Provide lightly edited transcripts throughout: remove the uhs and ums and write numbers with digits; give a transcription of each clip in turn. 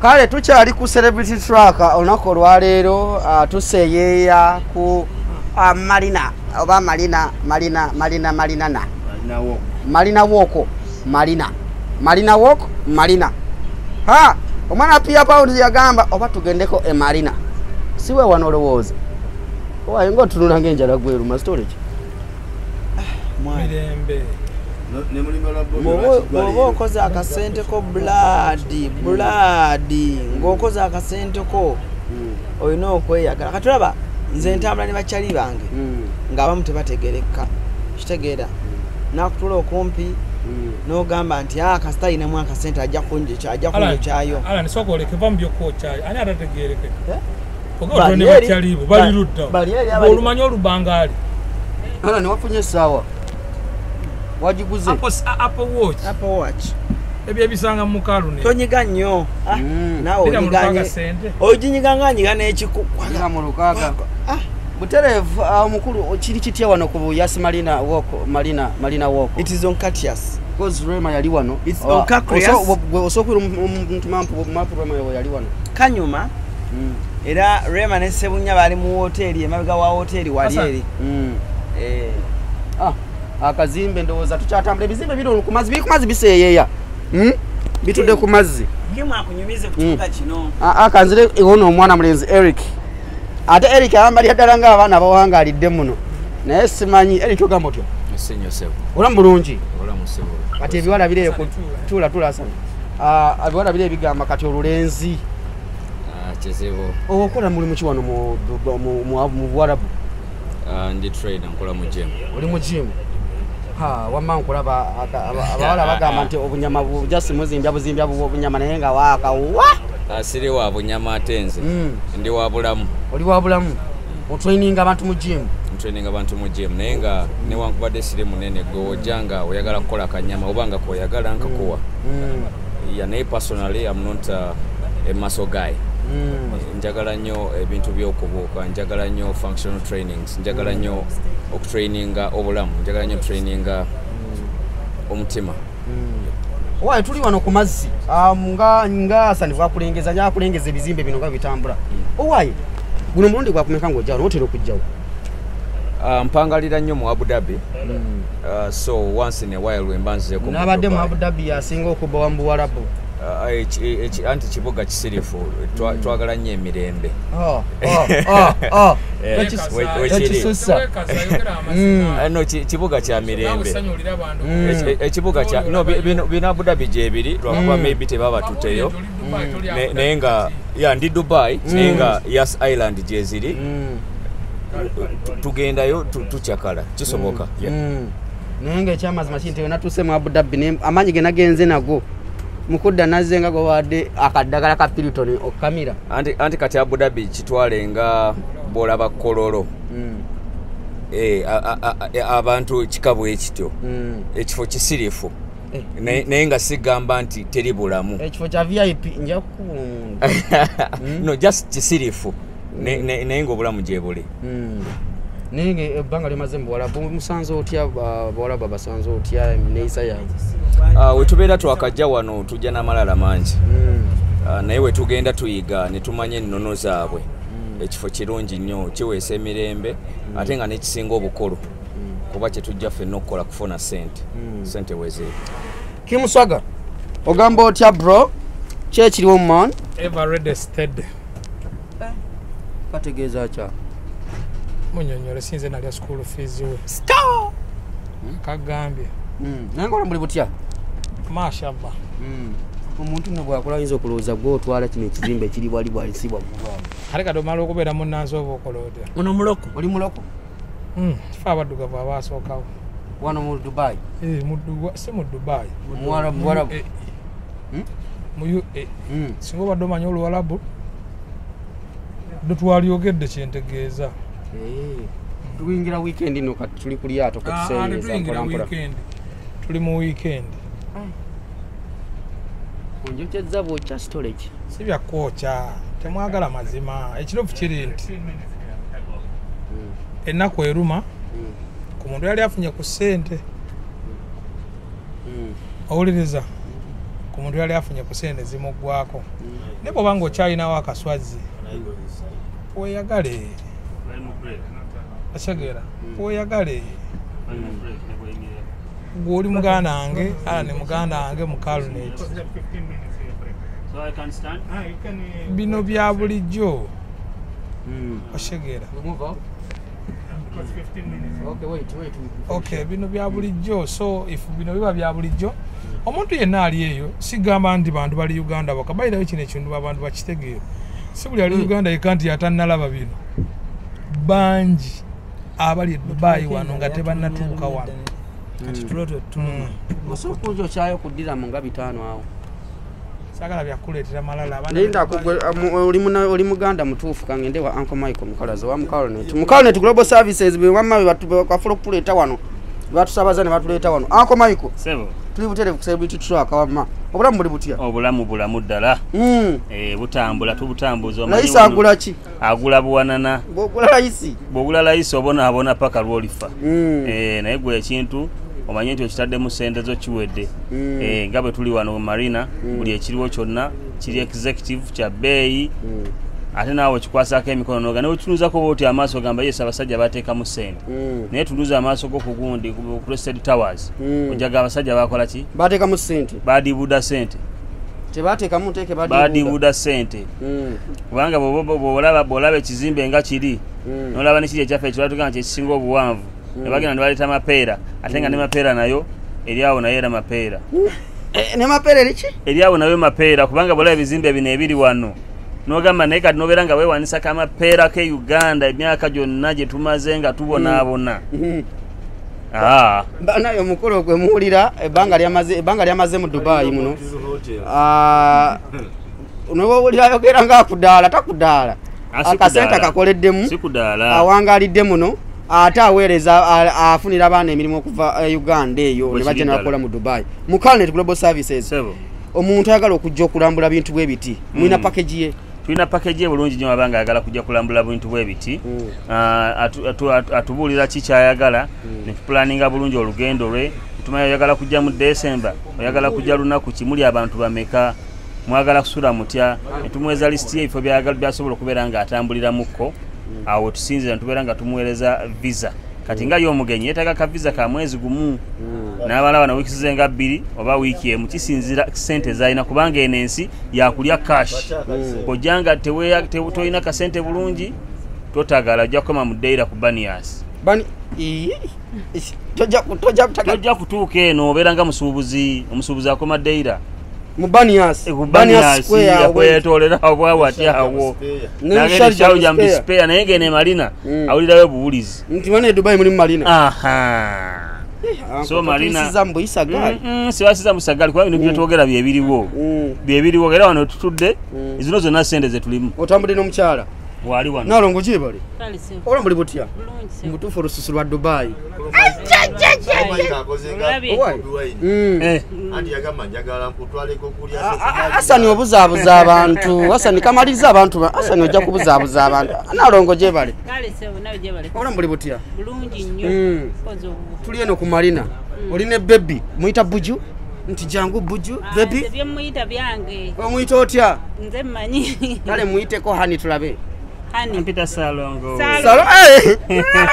Kale tukyali ku celebrity track onako lwaleero tuseyeya ku Marina oba Marina Walk Marina ha omwana pia pound yagamba oba tugendeko e Marina siwe wanolowooza owa ngo tunula ngenjala gweru ma storage mirembe Bobo koza akasente ko blood ngokoza akasente ko oyina okweyagala katulaba nze ntambula ne bachali bange ngaba mutebategereka kitegeera nakutula okumpi no gamba nti kasita ina mwa akasente ajja kunje kyayo ala nisoko olekeva mbyo kocha ani atategereke ogo ne bachali bo bali rudda olumanyo olubangali ala ne wafunye sawa wajiguze Apple Watch ebye bisanga mu kalu ne tonyiga nnyo nawo onyiganye ojinyiganga nyiga n'ekiku kwanga mu lukaga Buterevu mukulu kiri kitya wano ku Yas Marina Walk Marina Walk it is on Catius because Rema yali wano it's on Catius osokuira omuntu mampu Rema yali wano kanyuma era Rema ne Sebunya bali mu hoteli emabega wa hoteli wali eri akazimbe ndoza tukyatambula bizimbe biri ku mazzi bikumazi biseyeya bitude ku mazzi ngimwa kunyumize kutuka kino akanzire iwono omwana mulenzi Eric ate Eric ayambali yaddala abana bawangalidde muno naye simanyi Eric ogamba otyo esenyo sebo ola mulungi ola musebo kati ebiwala bire ku tula asana abiwala bire bigamba kati olulenzi chezebo okola muri mu kiwano mu Buarabu ndi trader nkola mu gym oli mu gym wamma nkulaba abawala bagamba nti obunyama bujasi muzimbya buzimbya obunyama naye nga waaka wa asiri wa bunyama atenze ndi wa bulamu oli wa bulamu otraining abantu mu gym naye nga ne wankubadde siri munene gojanga oyagala kukola kanyama obanga koyagala nkakuwa naye personally I'm not a muscle guy njagala nnyo ebintu by'okubuuka njagala nnyo functional trainings njagala nnyo okutraininga obulamu njagala nnyo traininga omutima Owaye tuli wano ku mazzi nga asanifu akulengeza nyakulengeza ebizimbe bino nga bitambula owaye guno mulundi gwakumeka ng'ojjawo otera okujjawo mpangalira nnyo mu Abu Dhabi so once in a while wembanzizeko n'abadde mu Abu Dhabi asinga okuba mu Buarabu anti kibuga kisirifu twagala nnyo emirembe no kibuga kya mirembe ekibuga kya no bina Abu Dhabi gyebiri lwakuba maybe tebabatuteyo naye nga ndi Dubai naye nga Yas Island gyeziri tugendayo tukyakala kisoboka naye nga ekyamazima kinti yonatuse mu Abu Dhabi amaanyi ge nagenze nago mukudda nazenga go wadde akaddagala ka Piriton okamira anti kati Abu Dhabi kitwale nga bolaba kololo abantu kikabwe ekityo ekifo kisirifu naye nga sigamba nti teri bulamu ekifo kya VIP nja kumuntu no just kisirifu naye nga obulamu gyebuli ninge ebbanga limaze mu Buarabu musanzo otya Buarabu basanzo otya neisa yange wetubeera twakajja wano tujja n'amalala mangi naye wetugenda tuyiga ne tumanya ennono zaabwe ekifo kirungi nnyo kiweesa emirembe ate nga nekisinga obukulu kuba kyetujja ffenna okukola kufuna sente weziri Kimuswaga ogamba otya bro kyekiriwo man Everett Stead kategeeza kya munyonyole sinze nalya school fees we kagambye nangola muli butya mashallah omuntu ne bwakola ayinza okulowooza gwe otwala kino ekizimbe kiri bwali bwalisibwa mu bwami kale kati omala okubeera munnansi oba okoloote ono muloko oli muloko kifa abaddugavu abaasookawo wano mu Dubai si mu Dubai Buarabu mu UAE singa obadde omanya Oluwalabu twaliyogedde kyentegeeza tuyingira weekend ino kati tuli ku lyato katuseyeza tuli mu weekend onjokyezza bwokya storage si byakwokya temwagala mazima ekirofu kiri nti ennaku eruma ku muntu yali afunye ku ssente owuliriza ku muntu yali afunye ku sente zimuggwako ne bw'oba ng'okyalinawo akaswazi weeyagale ategeera weeyagale gw'oli muganda wange ala ne muganda wange mu Calumet bino bya bulijjo otegeera okay bino bya bulijjo so if bino biba bya bulijjo omuntu yenna ali eyo sigamba nti bantu bali Uganda bakabayirayo kino ekintu abantu bakitegeera si buli ali Uganda yekanti yatannalaba bino bangi abali Dubai wano nga tebannatuuka wano kati tuloto musuku kyo kyayo kuddira mu nga bitano awo sagala byakuleetera malala linda oli muganda mutuufu kangende wa Uncle Michael Mukalazo wa Calumet Global Services be wamma bakafula kuleeta wano batusabaza ne batuleeta wano Uncle Michael sebo tuli butere ku celebrity truck wamma obulamu buli butya obulamu ddala butambula tubutambuza Layisa agula ki agula buwanana bwogula layisi abona paka lwolifa naye gwe ekintu omanye nti okitadde mu sente zo kiwedde nga bwe tuli wano mu Marina buli ekiriwo kyonna kiri executive kya bbeeyi ate naawe kikwasako emikono noga ne wetunuuzako bwoti amaaso gamba yesi abasajja bateekamu sente naye tunuuza amaaso go ku gundi ku Crested Towers ojaga abasajja bakola ki bateekamu sente baadibuuda sente tebateekamu nteeke baadibuuda sente kubanga bw'olaba ekizimbe nga kiri n'olaba nekiri ekyaffe ekibatugamba kyekisinga obuwanvu ne bagenda ne baleeta mapeera ate nga ne mapeera nayo eryawo nayo era mapeera ne mapeera eriki eryawo nayo mapeera kubanga bw'olaba ebizimbe bino ebiri wano n'ogamba naye kati n'obeera nga weewanisa kamapeera ke Uganda emyaka gyonna gye tumaze nga tubonaabona naye omukolo gwe muwulira ebbanga lyamaze mu Dubai muno nowawulira ayogera ng'akudaala takudaala akasente akakoleddemu awangalidde muno ate aweereza afunira abaana emirimu okuva Uganda eyo ne bajja nabakola mu Dubai mu Calumet Global Services omuntu ayagala okujja okulambula bintu bw'ebiti mulina package ye tulina package ye bulungi nnyo abanga ayagala kujja kulambula bintu bw'ebiti atubuulira ki kyayagala ne tupulaninga bulungi olugendo lwe tumanyi oyagala kujja mu December oyagala kujja lunaku ki muli abantu bameka mwagala kusula mutya ne tumuweeza lisiti y'ebifo byasobola okubeera nga atambuliramuko awo tusinzira tubeera nga tumuweereza visa kati nga y'omugenyi yeetaaga ka visa ka mwezi gumu n'abalaba na wiiki zizenga 2 oba wiiki emu kisinzira sente z'alina kubanga eno ensi yakulya cash ojjanga tolina kasente bulungi totagala ojja kukoma mu ddeira ku Banias tojja kutuuka eno obeera nga omusuubuzi akoma ddeira mu Banias yakwetolera obwawati awo nagenda ekyalo mu despair naye gene Marina awulirayo buwulizi nti wane Dubai mulimu Marina so Marina sibasiza musagali kuba bino byetwogera byebiriwo era wano tutudde zino zonna sente ze tulimu otambudde n'omukyala wali wano nalongo gyebale ola muli butya mutuufu olususu lwa Dubai Asani obuzaabuza abantu Asani kamaliriza abantu Asani ojja kubuzaabuza abantu nalongo gyebale ola muli butya tuli eno ku Marina olina baby muyita Buju nti jangu Buju baby byemuyita byange omuyita otya nze mmanyi kale muyiteko hani tulabe Peter Salongo. Salonga. Peter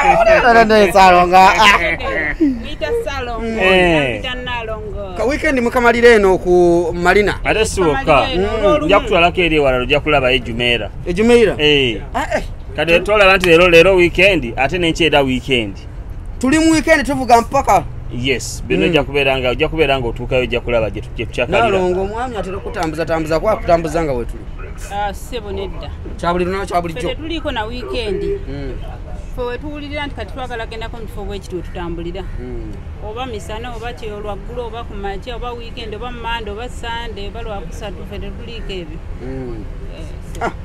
Salongo. Peter Nalongo. Ka weekend mukamalire eno ku Marina. Ate siwoka. Yakutwalako eri ewalala ojja kulaba Ejumeera. Ejumeera? Kati tolaba nti leero weekend ate n'enkyera weekend. Tuli mu weekend tuvuga mpaka. Yes, bino ojja kubeera nga otuukayo ojja kulaba gye tukyakalira. Nalongo omwami atera okutambuza kwa kutambuza nga wetuli. Sebo nedda. Kyabulijjo. Tuliko na weekend. Fwe tuwulirira nti kati twagala gendako mu kifo bwekiti wetutambulira. Oba misana oba kyo lwaggulu oba ku makya oba weekend oba Monday oba Sunday oba lwakusatu ffe tetuliiko ebyo.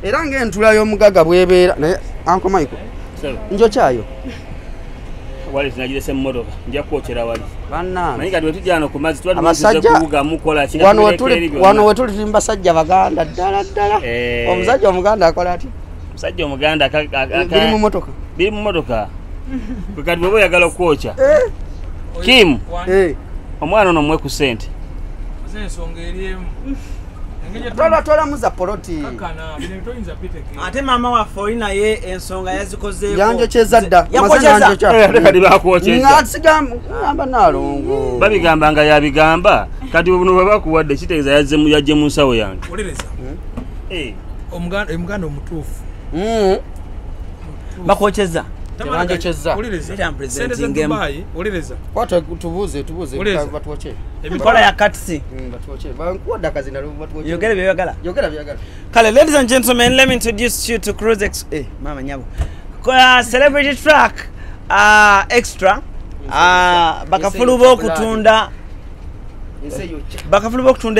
Era ng'entula y'omugaga bw'ebeera naye Uncle Michael. Njo kyayo. Wali tunagirese mmotoka nja kwokera wali banna naye kati wetujja wano ku mazzi twatuze kubuga mukola kina wano wetuli tulimba sajja baganda ddala omusajja omuganda akola ati omusajja omuganda biri mu motoka kati bwe oyagala okwocha Kim omwana ono mmwe ku sente ensonga eriemu tola muza poloti ate mama waffe oli naye ensonga yazikozeeko yanjokyeza dda ngamba nalongo babigamba nga yabigamba kati buno babakuwadde kitegeeza yajje mu nsawo yange omuganda omutuufu bakokyeza enkola ya katisi yogere byebyagala kale ladies and gentlemen let me introduce you to Cruise mama nyabo celebrity track extra bakafulu b'okutunda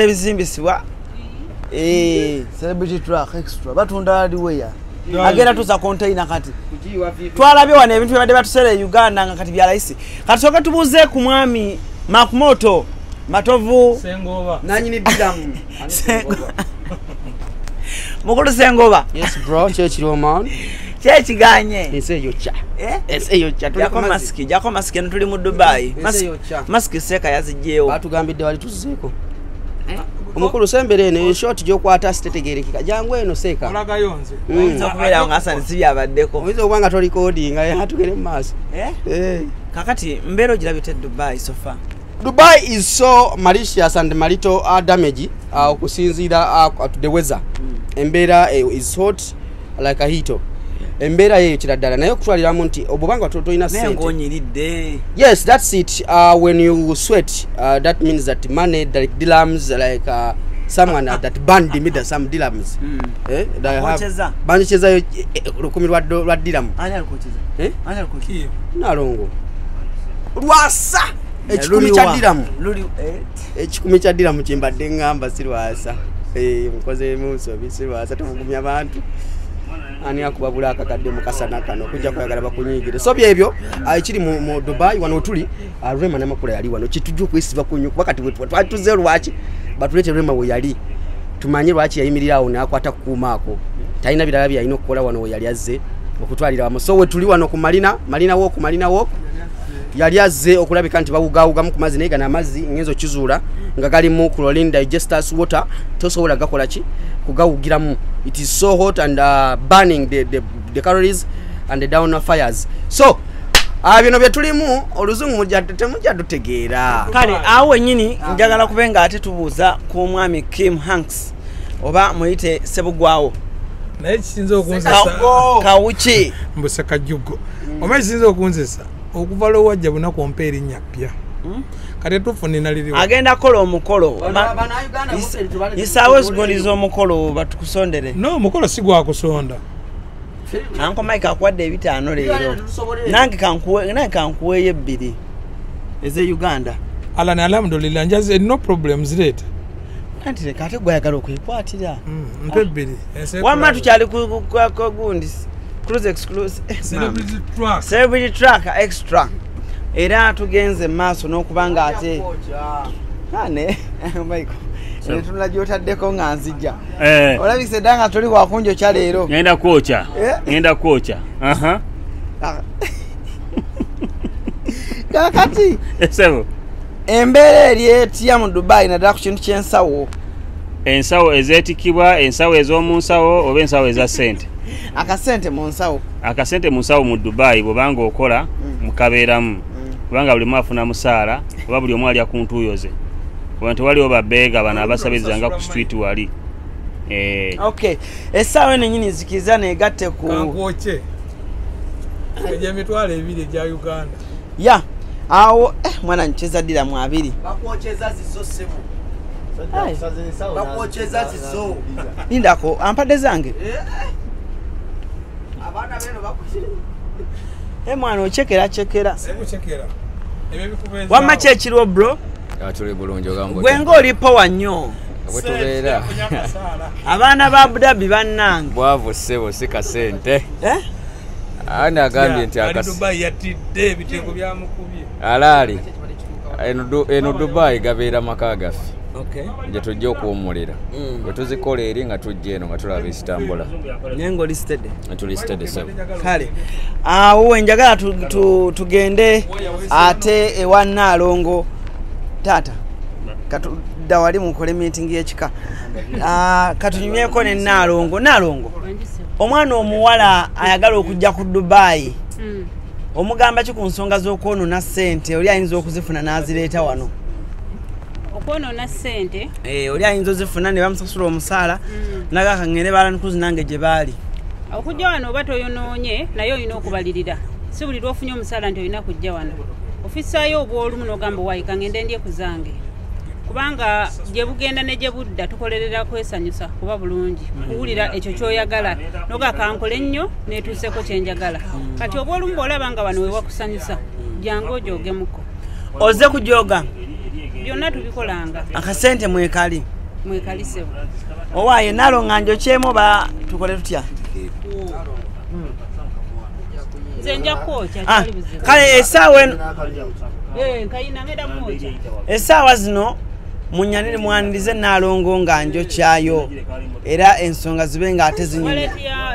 ebizimbisibwa celebrity track extra batunda aliweya agenda tuza container kati twalabye wano ebintu byabadde batusere Uganda nga kati byalayisi kati soka tubuze ku mwami Makumoto Matovu Sengoba nanyini bidamu mukulu Sengoba yes bro chechiro man chechiganye ese yocha jako maski tuli mu Dubai maski seka yazijeo batugambidde wali tuzeeko omukulu sembere ene short gyokwata sitetegerekeka jangu eno seeka olagayonze oyinza kubeera nga asani sibyabaddeko oyinza okuba nga toli coding atugere mu maaso kakati mbeera ogirabye Dubai so far. Dubai is so malicious and malito damage okusinziira to the weather embeera is hot like a heat embeera yeyo kiraddala naye okutwaliramu nti obubanga tolina sente. Yes, that's it. When you sweat, that means that money, like dirhams, like someone that banned me some dirhams. Bancheza rukumi rwa dirham. Ani alikocheza? Ani alikocheza? Nalongo. Rwasa. Ekikumi cha dirham. Ekikumi cha dirham kimbadde ngamba sirwasa. Mukoze muso bisirwasa tuvugumya abantu. Ani akubabula akakadde mukasana kano kujja kwagala bakunyigire so byebyo ekiri mu Dubai wano tuli Rema namakula yali wano kitujjo kwesiba kunyu wakati wetu twatuze lwachi batulete Rema we yali tumanye lwachi yayimirira awo nakwata kumaako talina birala bya ino kola wano we yali azze okutwalira wamo so we tuli wano ku Marina walk yali azze okulabika nti bawugawuga mu kumazi nega na mazi ngenzo kizuula nga gali mu chlorine digesters water tosobola gakola ki kugawugiramu. It is so hot and burning the calories and the down fires. So bino bye tulimu oluzungu mujja dutegeera kale awo nyini njagala kubenga ate tubuuza ku mwami Kim Hanks oba muyite Sebugwawo naye kisinze okunzesa kawuki mbuseka jjugo omaye kisinze okunzesa okuva lo wajja buna compare erinnya ppya kati tufune naliri agenda kola omukolo isawe zigolizo omukolo batukusondere no omukolo sigwa kusonda anko Mike akwadde ebitaano leero nange kankuweeye ebbiri eze Uganda alana alhamdulillah njaze no problems late anti leka ate gwayagala okwekwatira mpe ebbiri wamma tukyali ku gundi Cruise exclusive celebrity track extra era tugenze maaso n'okubanga ate ane Michael tunula gyotaddeko nga nzija olabise danga tuli wakunjo kya leero ngenda kwocha kakati esebo embeera eri etya mu Dubai naddala ku kintu ky'ensawo ezeetikibwa ensawo ez'omu nsawo oba ensawo eza sente akasente mu nsawo mu Dubai bw'obanga okola mukabeeramu kubanga buli mwafuna musaala oba buli omu alya ku ntuuyo ze abantu waliwo babbeega bano abasabizanga ku street wali okay essaawa eno nyini nzikiriza neegatte ku kankwoche emitwalo ebiri egya Uganda ya awo mwana ncheza dira mu abiri bakwocheza zizo sebo bakwocheza zizo indako ampadde zange abana beno bakushire mwana ochekera ebyo wamma kyekirwo bro atuli bulungi ogambo gwenga oli power nnyo bwetubeera abaana ba Abu Dhabi bannange bwavu ssebo si kasente ani agambye nti Dubai yatidde ebiteeko byamukubye alaali eno Dubai gabeera maka gaffe gye tujja okuwummulira bwe tuzikola eri nga tujja eno nga tulaba ekitambula nengo listed sebo kale awo njagala tugende ate ewa Nalongo tata ludda wali mukole meeting y'ekika katunyumyeko ne Nalongo omwana omuwala ayagala okujja ku Dubai omugamba ki ku nsonga z'okwonoona ssente oli ayinza okuzifuna n'azireeta wano okwonoona ssente oli ayinza ozifuna ne bamusasula omusaala nagakangene balankuzi nange gye baali okujja wano oba toyonoonye naye olina okubalirira si buli lwofunye omusaala nti olina kujja wano ofisaayo obwolumu n'ogamba waayika ngende ndye ku zange kubanga gye bugenda ne gye budda tukolerera kwesanyusa kuba bulungi kuwulira ekyo ky'oyagala n'ogakankole ennyo neetuuseko kyenjagala kati obwolumu bw'olaba nga wano we wakusanyusa jangu ogyogemuko oze kujoga byonna tubikolanga akasente mwekalisebo owaaye Nalongo njokyemu ba tukole tutya nze nja kwokya kale essaawa zino munyanire mwanirize Nalongo nga njokyayo era ensonga zibe nga ate zinyume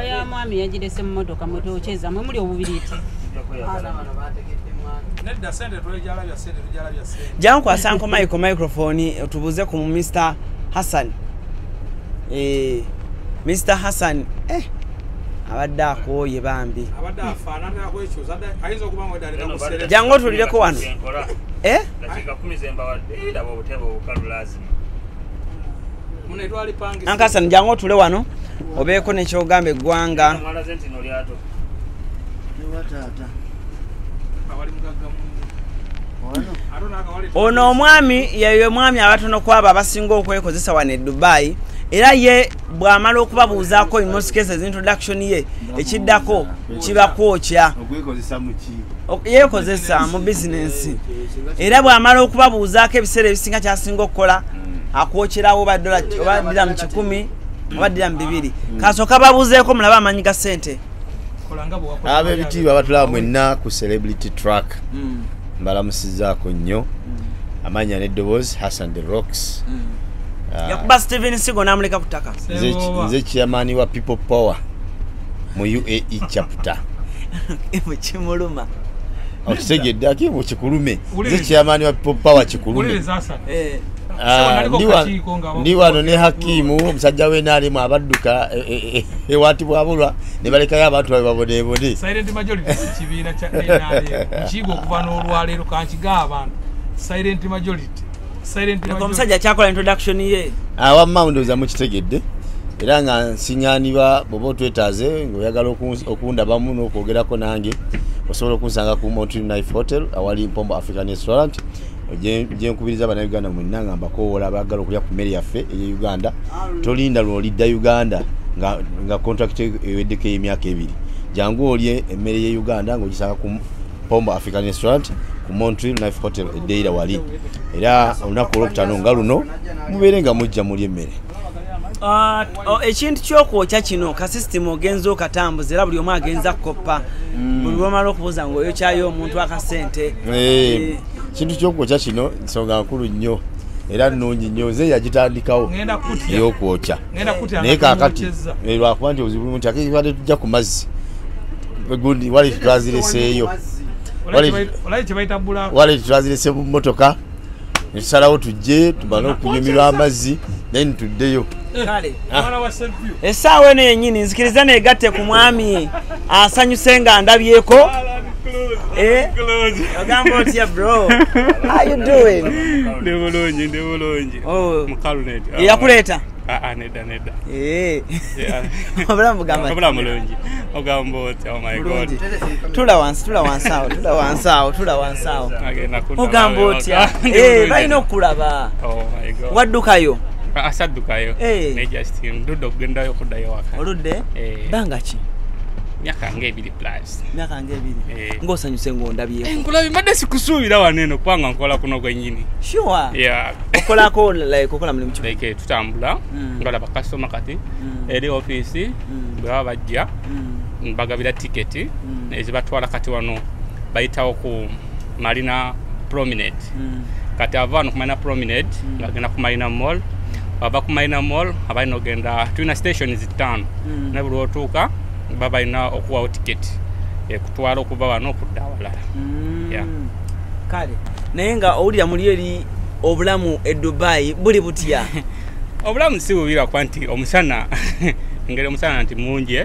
ya mwami yagirese mu motoka mutookyeza mwe muli obubiriiti jangu kwasanko microphone tubuze ku Mr. Hassan Mr. Hassan abadde akooye bambi jangu tulireko wano Hassan jangu tule wano obeeko nekyogamba eggwanga ono omwami yeyo mwami abatono kwabo abasinga okwekozesa wano e Dubai era ye bw'amala okubabuuzaako in most cases introduction ye ekiddako kiba kwokya yeekozesa mu bizinensi era bw'amala okubabuuzaako ebiseera ebisinga kyasinga okukola akwokerawo oba ddira mu 100 oba ddira mu 200 kasooka babuuzeeko mulaba amanyi ga ssente ab'ebitiibwa batulaba mwenna ku Celebrity Track mbalamusizaako nnyo amanya n'eddoboozi Hassan the Rocks yakuba Steven Sigo namuleka ku ttaka nze chairman wa People Power mu UAE chapter kimuluma okitegedde akimu kikulume nze chairman wa People Power kikulume ndi wano ne Hakimu omusajja we naalimu abadduka ewati bwabulwa ne balekayo abantu babe babonebone Silent Majority kibiina kya NRM kigo okuva n'olwaleero kankiga abantu Silent Majority omusajja kyakola introduction ye awamma ndowooza mukitegedde era nga nsiŋŋaanibwa bw'oba otwetaaze ng'oyagala okundabamu n'okwogerako nange osobola okunsanga ku Mountain Knife Hotel awali Mpombo African Restaurant gye nkubiriza bannayuganda mwenna nga mbakoowola abaagala okulya ku mmere yaffe eye Uganda tolinda lw'olidda Uganda nga contract eweddeko emyaka 2 jangu olye emmere ye Uganda ng'ogisanga ku Mpombo African Restaurant ku Mountain Knife Hotel eddeira wali era olunaku olwokutaano nga luno mubeere nga mujja muli emmere ekintu kyokwokya kino ka system ogenza okatambuza era buli omu agenza kukoppa buli lwomala okubuuza ng'oyokyayo omuntu akasente kintu kyokwokya kino nsonga nkulu nnyo era nnungi nnyo nze yagitandikawo ey'okwokya naye kaakati lwakuba nti obuzibu nti akibadde tujja ku mazzi gundi wali twazireseeyo wali twazirese mu mmotoka netusalawo tujje tumale okunyumirwa amazzi naye nituddeyo essaawa eno yennyini nzikiriza neegatte ku mwami asanyuse nga ndabyeko ogamba otya bro how you doing ndi bulungi mukalunet yakuleeta nedda obulamu bugamba mulungi ogamba otya oh my god tula wansi awo ogamba otya balina okulaba waddukayo asaddukayo ne Justin ndudde okugendayo okuddayo waka oludde banga ki myaka nga 2 plus ng'osanyuse ng'ondabyeko nkulabi madde sikusuubira wano eno kubanga nkola kuno gwennyini sure okolako like okola mulimu ki like tutambula ngala bakasitoma kati eri ofiisi bwe baba bajja bagabira tiketi ezibatwala kati wano bayitawo ku Marina Promenade kati ava wano ku Marina Promenade ngagenda ku Marina Mall baba ku Marina Mall abalina ogenda tulina stations 5 ne buli otuuka baba ina okuwawo tiketi ekutwala okuva wano okudda awalala kale naye nga owulira muli eri obulamu e Dubai buli butya? Obulamu si bubira kwa nti omusana ngere omusana nti mungi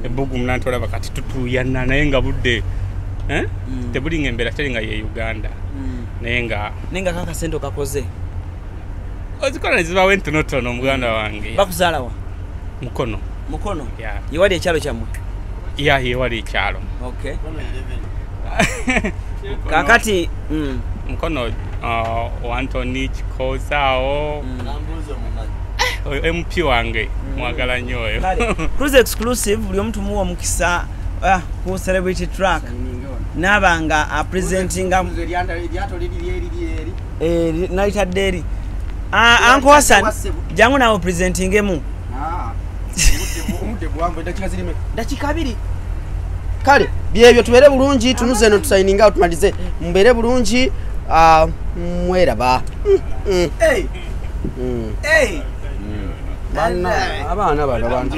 ebbugu mnantola bakati tutuyana naye nga budde tebuli ngembera teri nga ye Uganda nenga kaka sento kakoze ozikola nizibawe ntonotono muganda wange bakuzalawa mukono yeah. Yewali ekyalo kyamwe yewali ekyalo okay kakati mukono Anthony Chikozaao MP wange mwagala nnyo oyo Cruise exclusive buli omuntu muwa mukisa ku celebrity track nabanga presentinga naita deri Uncle Hassan jangu nawo presentingemu dakika 2 kale byebyo tubere bulungi tunuze no tusayininga out tumalize mbere bulungi mweraba abana bano bantu